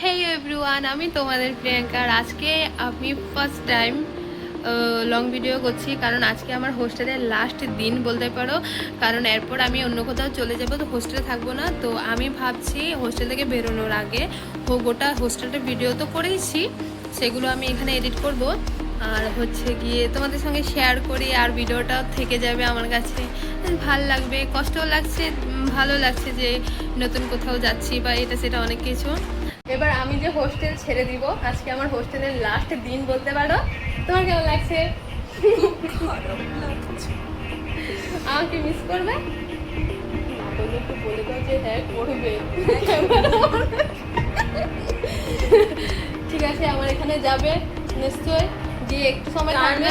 হেই everyone, আমি তোমাদের প্রিয়াঙ্কা। আর আজকে আমি ফার্স্ট টাইম লং ভিডিও করছি, কারণ আজকে আমার হোস্টেলের লাস্ট দিন বলতে পারো। কারণ এরপর আমি অন্য কোথাও চলে যাব, তো হোস্টেলে থাকবো না। তো আমি ভাবছি হোস্টেল থেকে বেরোনোর আগে গোটা হোস্টেলের ভিডিও তো করেইছি, সেগুলো আমি এখানে এডিট করব আর হচ্ছে গিয়ে তোমাদের সঙ্গে শেয়ার করি। আর ভিডিওটা থেকে যাবে আমার কাছে, ভাল লাগবে, কষ্টও লাগছে, ভালো লাগছে যে নতুন কোথাও যাচ্ছি বা এটা সেটা অনেক কিছু। এবার আমি যে হোস্টেল ছেড়ে দিব, আজকে আমার হোস্টেলের লাস্ট দিন বলতে পারো। তোমার কেমন লাগছে? আমাকে মিস করবে? একটু বলে দাও যে হ্যাঁ করবে। ঠিক আছে, আমার এখানে যাবে নিশ্চয়, গিয়ে একটু সময় থাকবে।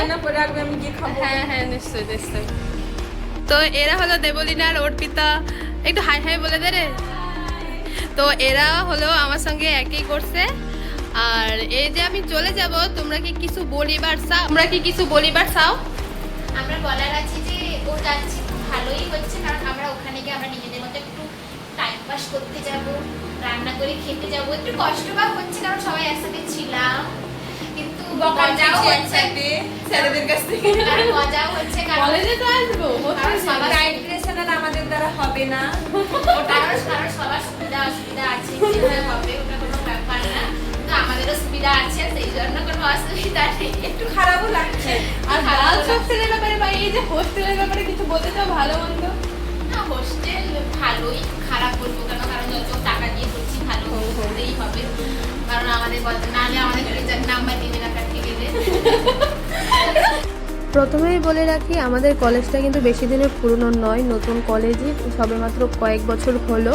আমি গিয়ে খাবো। হ্যাঁ হ্যাঁ, নিশ্চয়ই নিশ্চয়ই। তো এরা হলো দেবলীনা আর অর্পিতা, একটু হাই হাই বলে দে রে। তো এরা হলো আমার সঙ্গে একই করছে। আর এই যে আমি চলে যাব, তোমরা কি কিছু বলিবার চাও? আমরা বলার আছে যে ও যাচ্ছে, খুব ভালোই হচ্ছে, কারণ আমরা ওখানে গিয়ে আমরা নিজেদের মতো একটু টাইম পাস করতে যাব, রান্না করে খেতে যাব। একটু কষ্ট বা হচ্ছে কারণ সবাই একসাথে ছিলাম, কিন্তু মজাও হচ্ছে ছেলেদের কাছ থেকে। আর মজাও হচ্ছে কারণ কলেজে তো আসবো, কারণ সবার গাইডেশন আমাদের দ্বারা হবে না। কারণ সবার সুবিধা অসুবিধা আছে, যেভাবে হবে ওটা কোনো ব্যাপার না। তো আমাদেরও সুবিধা আছে, সেই জন্য কোনো অসুবিধা নেই। একটু খারাপও লাগছে। আর গার্লস হোস্টেলের ব্যাপারে বা এই যে হোস্টেলের ব্যাপারে কিছু বলতে চাও ভালো মন্দ? না, হোস্টেল ভালোই, খারাপ বলবো কেন, কারণ যত টাকা দিয়ে করছি ভালো হতেই হবে, কারণ আমাদের নাহলে আমাদের নাম্বার দিবে না কাটতে গেলে। প্রথমেই বলে রাখি, আমাদের কলেজটা কিন্তু বেশি দিনের পুরনো নয়, নতুন কলেজই, সবেমাত্র কয়েক বছর হলো।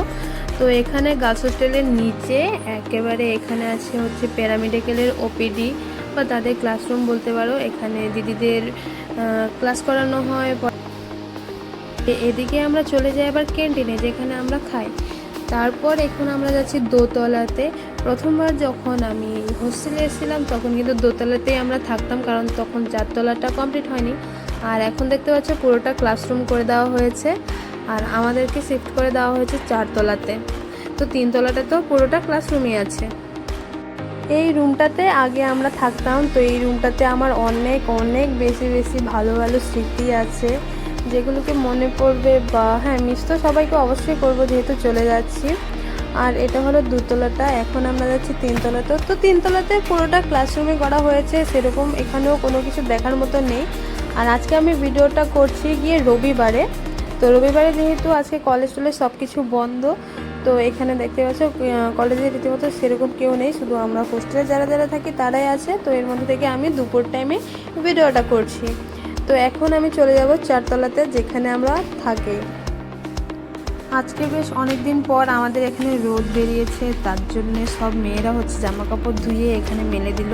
তো এখানে গার্লস হোস্টেলের নিচে একেবারে এখানে আছে হচ্ছে প্যারামেডিক্যালের ওপিডি বা তাদের ক্লাসরুম বলতে পারো। এখানে দিদিদের ক্লাস করানো হয়। এদিকে আমরা চলে যাই আবার ক্যান্টিনে, যেখানে আমরা খাই। তারপর এখন আমরা যাচ্ছি দোতলাতে। প্রথমবার যখন আমি হোস্টেলে এসেছিলাম তখন কিন্তু দোতলাতেই আমরা থাকতাম, কারণ তখন চারতলাটা কমপ্লিট হয়নি। আর এখন দেখতে পাচ্ছ পুরোটা ক্লাসরুম করে দেওয়া হয়েছে, আর আমাদেরকে শিফট করে দেওয়া হয়েছে চারতলাতে। তো তিনতলাটা তো পুরোটা ক্লাসরুমই আছে। এই রুমটাতে আগে আমরা থাকতাম, তো এই রুমটাতে আমার অনেক অনেক বেশি বেশি ভালো ভালো স্মৃতি আছে, যেগুলোকে মনে পড়বে বা হ্যাঁ, মিস তো সবাইকে অবশ্যই করবো যেহেতু চলে যাচ্ছি। আর এটা হলো দুতলাটা, এখন আমরা যাচ্ছি তিনতলাতে। তো তিনতলাতে পুরোটা ক্লাসরুমে করা হয়েছে, সেরকম এখানেও কোনো কিছু দেখার মতো নেই। আর আজকে আমি ভিডিওটা করছি গিয়ে রবিবারে। তো রবিবারে যেহেতু আজকে কলেজ টলেজ সব কিছু বন্ধ, তো এখানে দেখতে পাচ্ছ কলেজে রীতিমতো সেরকম কেউ নেই, শুধু আমরা হোস্টেলে যারা যারা থাকি তারাই আছে। তো এর মধ্যে থেকে আমি দুপুর টাইমে ভিডিওটা করছি। তো এখন আমি চলে যাব চারতলাতে, যেখানে আমরা থাকি। আজকে বেশ অনেক দিন পর আমাদের এখানে রোদ বেরিয়েছে, তার জন্যে সব মেয়েরা হচ্ছে জামা কাপড় ধুয়ে এখানে মেলে দিল।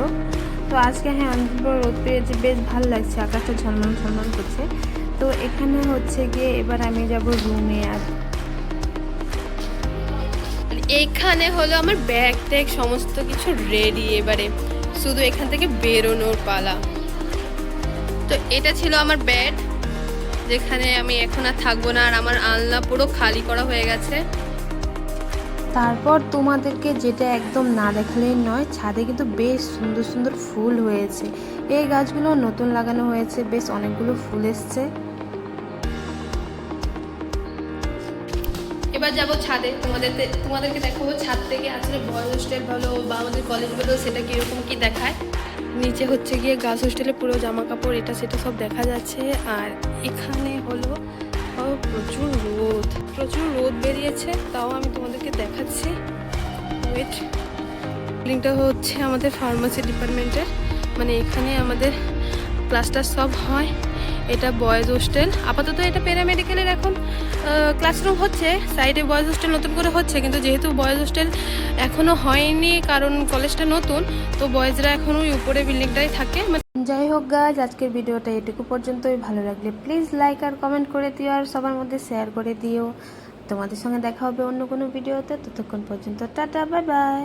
তো আজকে হ্যাঁ, অনেকদিন পর রোদ পেয়েছে, বেশ ভালো লাগছে, আকাশটা ঝলমল ঝলমল করছে। তো এখানে হচ্ছে গিয়ে এবার আমি যাব রুমে। আর এইখানে হলো আমার ব্যাগ ট্যাগ সমস্ত কিছু রেডি, এবারে শুধু এখান থেকে বেরোনোর পালা। তো এটা ছিল আমার বেড, যেখানে আমি এখন আর থাকবো না। আর আমার আলনা পুরো খালি করা হয়ে গেছে। তারপর তোমাদেরকে যেটা একদম না দেখালেই নয়, ছাদে কিন্তু বেশ সুন্দর সুন্দর ফুল হয়েছে। এই গাছগুলো নতুন লাগানো হয়েছে, বেশ অনেকগুলো ফুল এসছে। এবার যাবো ছাদে, তোমাদেরকে দেখাবো ছাদ থেকে আসলে বয়েজ হোস্টেল বলো বা আমাদের কলেজ বলো সেটা কীরকম কী দেখায়। নিচে হচ্ছে গিয়ে গার্লস হোস্টেলে পুরো জামা কাপড় এটা সেটা সব দেখা যাচ্ছে। আর এখানে হলো প্রচুর রোদ বেরিয়েছে, তাও আমি তোমাদেরকে দেখাচ্ছি। ওয়েট, বিল্ডিংটা হচ্ছে আমাদের ফার্মাসি ডিপার্টমেন্টের, মানে এখানে আমাদের ক্লাসটা সব হয়। এটা বয়েজ হোস্টেল, আপাতত এটা প্যারামেডিক্যালের এখন ক্লাসরুম হচ্ছে। সাইডে বয়েজ হোস্টেল নতুন করে হচ্ছে, কিন্তু যেহেতু বয়েজ হোস্টেল এখনও হয়নি কারণ কলেজটা নতুন, তো বয়েজরা এখন ওই উপরে বিল্ডিংটাই থাকে। যাই হোক গাইজ, আজকের ভিডিওটা এটুকু পর্যন্তই। ভালো লাগলে প্লিজ লাইক আর কমেন্ট করে দিও, আর সবার মধ্যে শেয়ার করে দিও। তোমাদের সঙ্গে দেখা হবে অন্য কোনো ভিডিওতে, ততক্ষণ পর্যন্ত টাটা, বাই বাই।